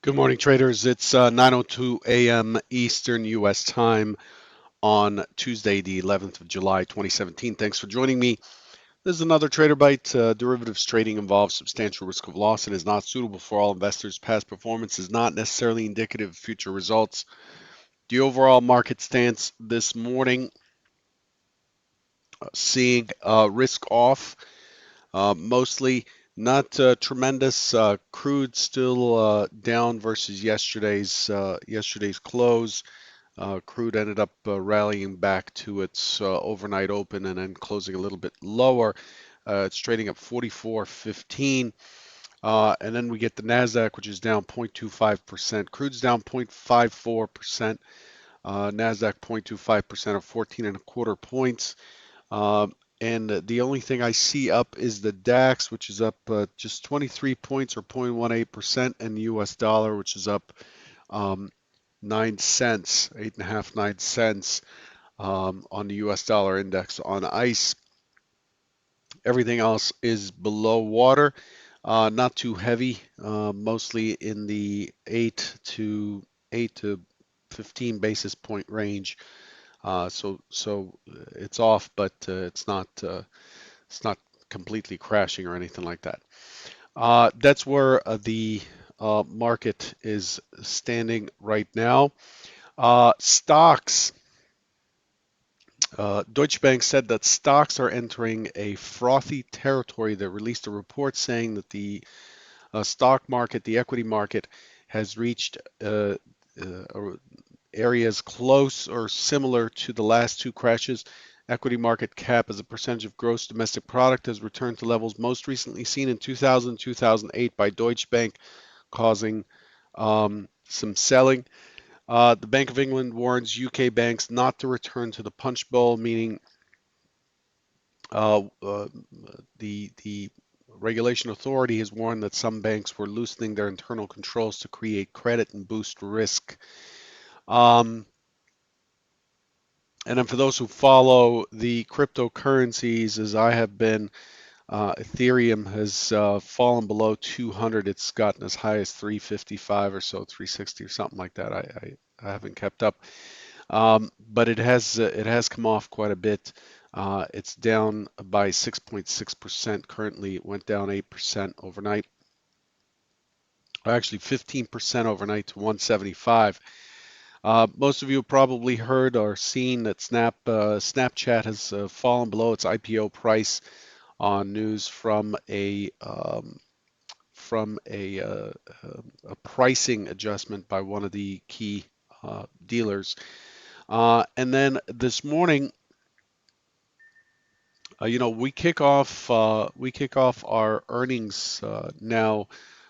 Good morning, traders. It's 9:02 a.m. Eastern U.S. time on Tuesday, the 11th of July, 2017. Thanks for joining me. This is another Trader Bite. Derivatives trading involves substantial risk of loss and is not suitable for all investors. Past performance is not necessarily indicative of future results. The overall market stance this morning, seeing risk off, mostly not tremendous. Crude still down versus yesterday's close. Crude ended up rallying back to its overnight open and then closing a little bit lower. It's trading at 44.15. And then we get the Nasdaq, which is down 0.25%. Crude's down 0.54%. Nasdaq 0.25% of 14 and a quarter points. And the only thing I see up is the DAX, which is up just 23 points or 0.18%, and the US dollar, which is up 9 cents, 8.5, 9 cents on the US dollar index on ICE. Everything else is below water, not too heavy, mostly in the 8 to 15 basis point range. So it's off, but it's not completely crashing or anything like that. That's where the market is standing right now. Stocks. Deutsche Bank said that stocks are entering a frothy territory. They released a report saying that the stock market, the equity market, has reached areas close or similar to the last two crashes. Equity market cap as a percentage of gross domestic product has returned to levels most recently seen in 2000, 2008 by Deutsche Bank, causing some selling. The Bank of England warns UK banks not to return to the punch bowl, meaning uh, uh, the regulation authority has warned that some banks were loosening their internal controls to create credit and boost risk. Um, and then for those who follow the cryptocurrencies, as I have been, Ethereum has fallen below 200. It's gotten as high as 355 or so, 360 or something like that. I haven't kept up. But it has come off quite a bit. It's down by 6.6% currently. It went down 8% overnight. Actually, 15% overnight to 175. Most of you have probably heard or seen that Snapchat has fallen below its IPO price on news from a pricing adjustment by one of the key dealers. And then this morning, we kick off our earnings now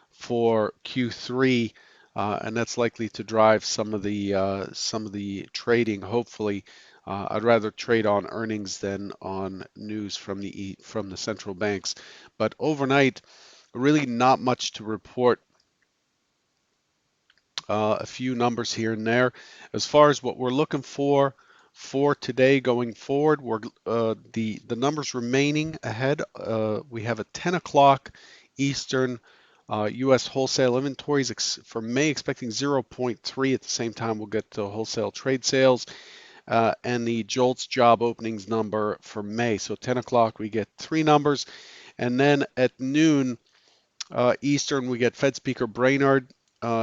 for Q3, and that's likely to drive some of the trading. Hopefully, I'd rather trade on earnings than on news from the central banks. But overnight, really not much to report. A few numbers here and there. As far as what we're looking for today going forward, the numbers remaining ahead. We have a 10 o'clock Eastern U.S. wholesale inventories for May expecting zero point 0.3. At the same time, we'll get to wholesale trade sales and the JOLTS job openings number for May. So 10 o'clock, we get three numbers. And then at noon, Eastern, we get Fed Speaker Brainard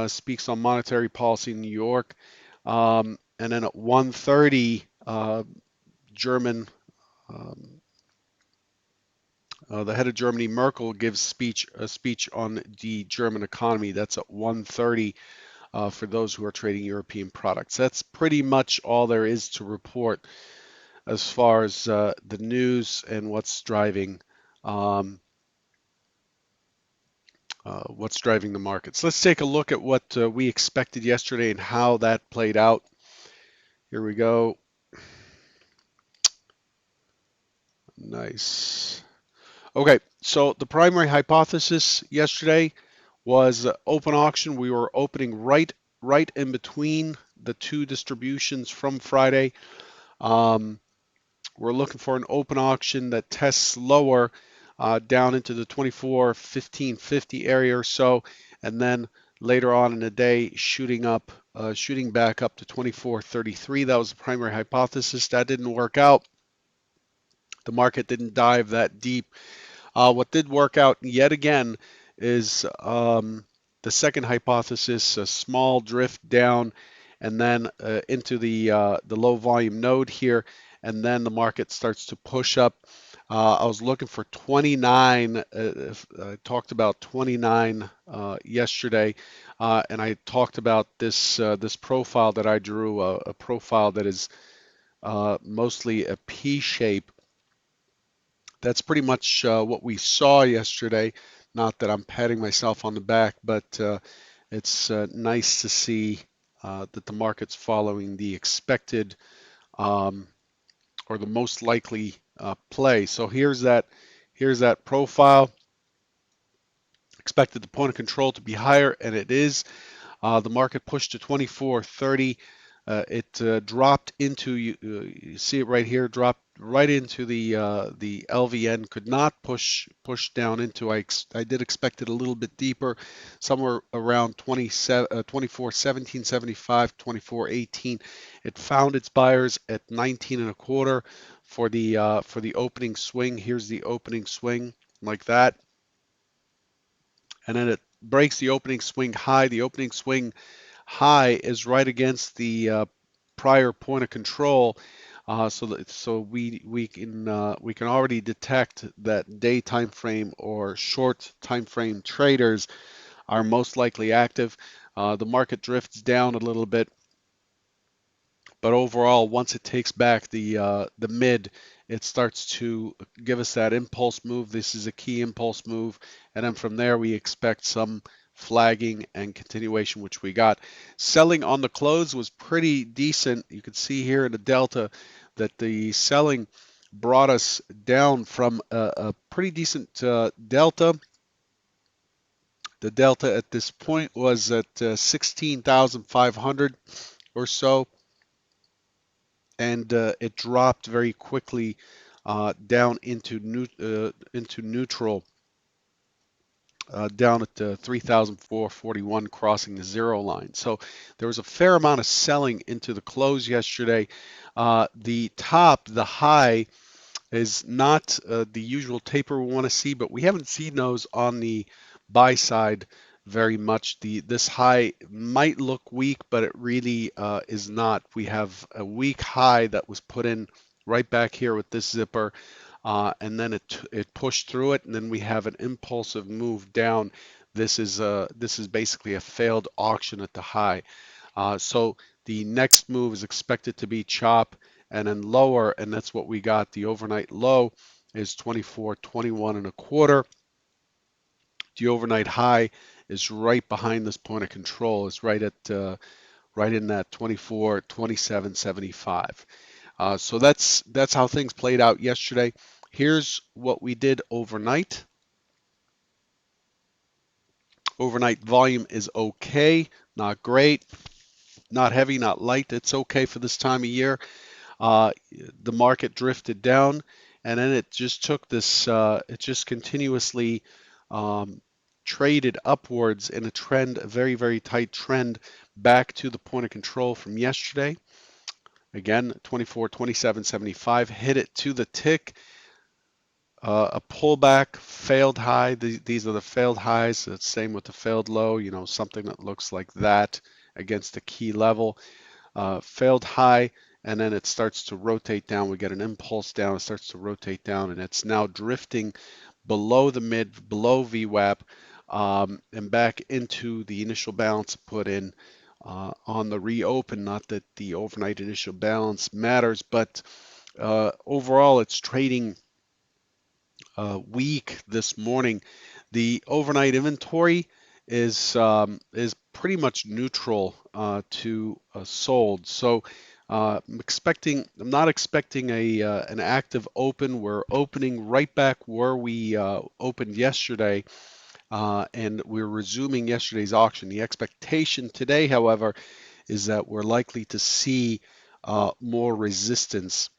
speaks on monetary policy in New York. And then at 1:30, German, um, the head of Germany, Merkel, gives a speech on the German economy. That's at 1:30 for those who are trading European products. That's pretty much all there is to report as far as the news and um, what's driving the markets. Let's take a look at what we expected yesterday and how that played out. Here we go. Nice. Okay, so the primary hypothesis yesterday was open auction. We were opening right in between the two distributions from Friday. Um, we're looking for an open auction that tests lower down into the 24, 15, 50 area or so, and then Later on in the day, shooting back up to 24.33. That was the primary hypothesis. That didn't work out. The market didn't dive that deep. What did work out yet again is the second hypothesis, a small drift down and then into the low volume node here, and then the market starts to push up. I was looking for 29. I talked about 29 yesterday, and I talked about this profile that I drew, a profile that is mostly a P shape. That's pretty much what we saw yesterday. Not that I'm patting myself on the back, but it's nice to see that the market's following the expected um, or the most likely play. So here's that profile. Expected the point of control to be higher, and it is. The market pushed to 24.30. It dropped into you see it right here, dropped right into the LVN. Could not push down into. I did expect it a little bit deeper, somewhere around 24.1775, 24.18. It found its buyers at 19 and a quarter for the opening swing. Here's the opening swing like that, and then it breaks the opening swing high. The opening swing high is right against the prior point of control, so we can already detect that day time frame or short time frame traders are most likely active. The market drifts down a little bit, but overall, once it takes back the mid, it starts to give us that impulse move. This is a key impulse move, and then from there we expect some flagging and continuation, which we got. Selling on the close was pretty decent. You can see here in the delta that the selling brought us down from a pretty decent delta. The delta at this point was at 16,500 or so, and it dropped very quickly down into neutral, down at 3,441, crossing the zero line. So there was a fair amount of selling into the close yesterday. The high is not the usual taper we want to see, but we haven't seen those on the buy side very much. This high might look weak, but it really is not. We have a weak high that was put in right back here with this zipper, and then it pushed through it, and then we have an impulsive move down. This is basically a failed auction at the high. So the next move is expected to be chop and then lower, and that's what we got. The overnight low is 24.21 and a quarter. The overnight high is right behind this point of control. It's right in that 24.2775. So that's how things played out yesterday. Here's what we did overnight. Overnight volume is okay, not great, not heavy, not light. It's okay for this time of year. Uh, the market drifted down, and then it just took this, it just continuously um, traded upwards in a trend, a very, very tight trend back to the point of control from yesterday. Again, 24.2775, hit it to the tick. A pullback, failed high. These are the failed highs. It's same with the failed low, something that looks like that against a key level. Failed high, and then it starts to rotate down. We get an impulse down, it starts to rotate down, and it's now drifting below the mid, below VWAP, and back into the initial balance put in on the reopen. Not that the overnight initial balance matters, but overall it's trading weak this morning. The overnight inventory is pretty much neutral to sold. So I'm not expecting an active open. We're opening right back where we opened yesterday, and we're resuming yesterday's auction. The expectation today, however, is that we're likely to see more resistance.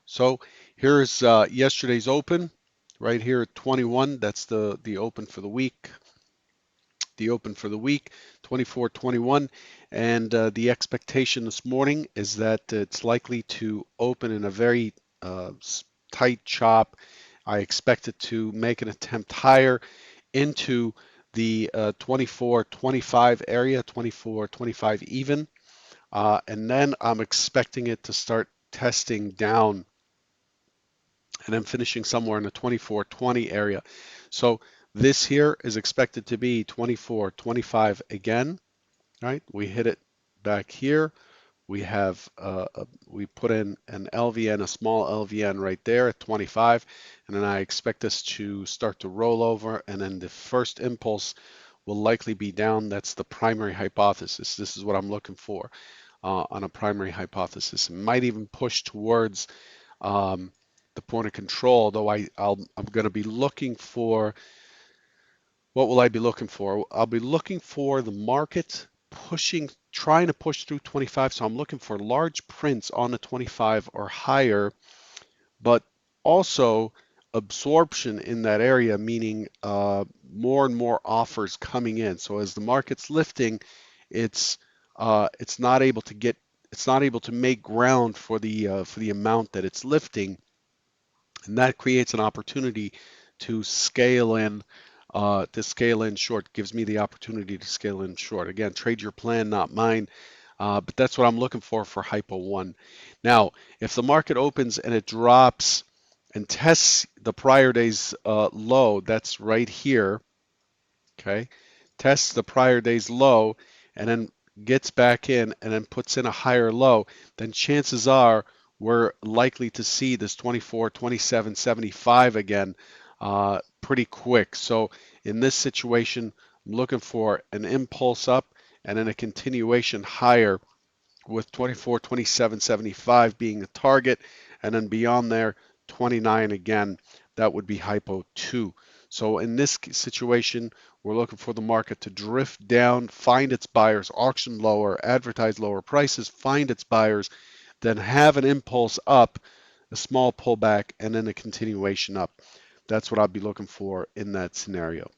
So here's yesterday's open right here at 21. That's the open for the week. the open for the week, 24.21, and the expectation this morning is that it's likely to open in a very uh, tight chop. I expect it to make an attempt higher into the 24.25 area, 24.25 even, and then I'm expecting it to start testing down and then finishing somewhere in the 24.20 area. So this here is expected to be 24.25 again, right? We hit it back here. We put in an LVN, a small LVN right there at 25, and then I expect this to start to roll over, and then the first impulse will likely be down. That's the primary hypothesis. This is what I'm looking for on a primary hypothesis. It might even push towards um, the point of control, though I'm going to be looking for, what will I be looking for? I'll be looking for the market trying to push through 25. So I'm looking for large prints on the 25 or higher, but also absorption in that area, meaning more and more offers coming in. So as the market's lifting, it's it's not able to get it's not able to make ground for the amount that it's lifting, and that creates an opportunity to scale in short. Gives me the opportunity to scale in short. Again, trade your plan, not mine. But that's what I'm looking for hypo one. Now, if the market opens and it drops and tests the prior day's low, that's right here, okay, tests the prior day's low and then gets back in and then puts in a higher low, then chances are we're likely to see this 24, 27, 75 again pretty quick. So in this situation, I'm looking for an impulse up and then a continuation higher with 24, 27, 75 being the target, and then beyond there, 29 again, that would be hypo 2. So in this situation, we're looking for the market to drift down, find its buyers, auction lower, advertise lower prices, find its buyers, then have an impulse up, a small pullback, and then a continuation up. That's what I'd be looking for in that scenario.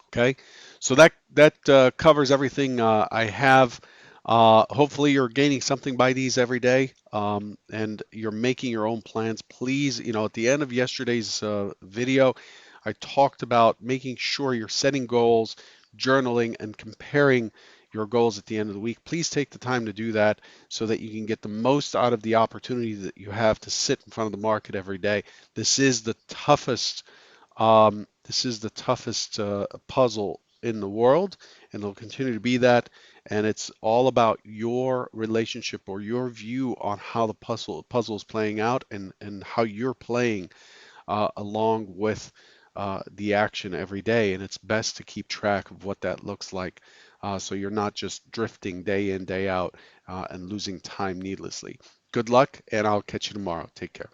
Okay, so that covers everything I have. Hopefully, you're gaining something by these every day, and you're making your own plans. Please, at the end of yesterday's video, I talked about making sure you're setting goals, journaling, and comparing your goals at the end of the week. Please take the time to do that so that you can get the most out of the opportunity that you have to sit in front of the market every day. This is the toughest puzzle in the world, and it'll continue to be that. And it's all about your relationship or your view on how the puzzle is playing out, and how you're playing along with the action every day. And it's best to keep track of what that looks like, so you're not just drifting day in, day out, and losing time needlessly. Good luck, and I'll catch you tomorrow. Take care.